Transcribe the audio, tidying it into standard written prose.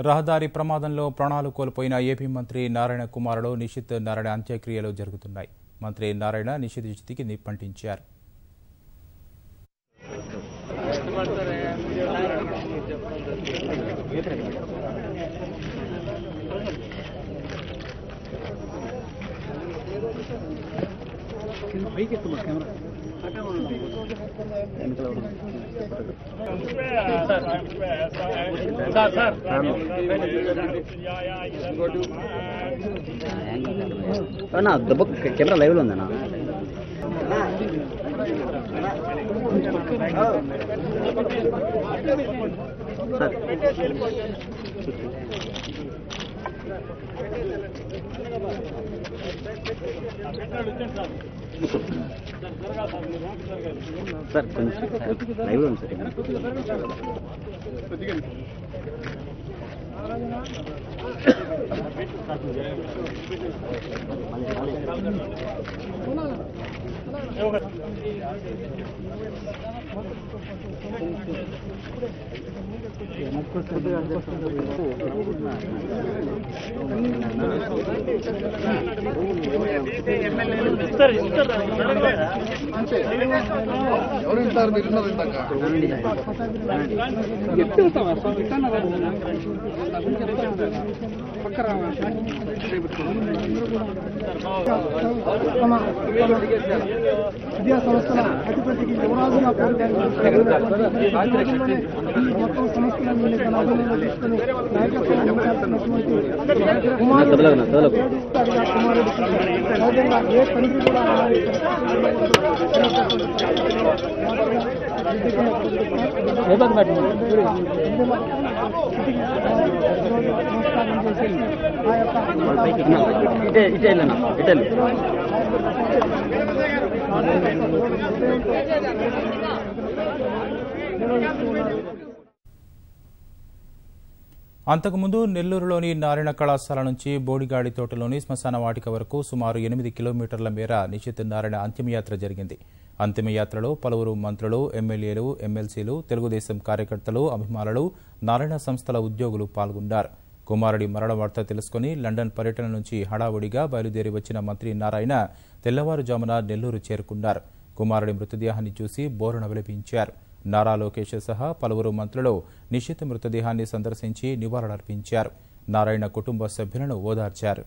రహదారి ప్రమాదంలో ప్రాణాలు కోల్పోయిన ఏపీ మంత్రి నారాయణ కుమారుడు నిషిత్ నారాయణ అంత్యక్రియలు జరుగుతున్నాయి. మంత్రి నారాయణ నిషిత్ చితికి నిప్పంటించారు. దెబ్బ కెమెరా లైవ్ లో ఉందన్నా. సార్ కొంచెం లైవ్ లో ఉంది విద్యా సంస్థల అధిపతికి యువరాజుగా మొత్తం సంస్థలన్నీ తన అభివృద్ధి తీసుకుని కుమారుడు సహజంగా ఏ తండ్రి కూడా నమస్కారం చేసి ఆ యొక్క అంతకుముందు నెల్లూరులోని నారాయణ కళాశాల నుంచి బోడిగాడి తోటలోని శ్మశాన వాటిక వరకు సుమారు 8 కిలోమీటర్ల మేర నిషిత్ నారాయణ అంతిమయాత్ర జరిగింది. అంతిమయాత్రలో పలువురు మంత్రులు, ఎమ్మెల్యేలు, ఎమ్మెల్సీలు, తెలుగుదేశం కార్యకర్తలు, అభిమానులు, నారాయణ సంస్థల ఉద్యోగులు పాల్గొన్నారు. కుమారుడి మరణ వార్త తెలుసుకుని లండన్ పర్యటన నుంచి హడావుడిగా బయలుదేరి వచ్చిన మంత్రి నారాయణ తెల్లవారుజామున నెల్లూరు చేరుకున్నారు. కుమారుడి మృతదేహాన్ని చూసి బోరున విలపించారు. నారా లోకేష్ సహా పలువురు మంత్రులు నిషిత్ మృతదేహాన్ని సందర్శించి నివాళులర్పించారు. నారాయణ కుటుంబ సభ్యులను ఓదార్చారు.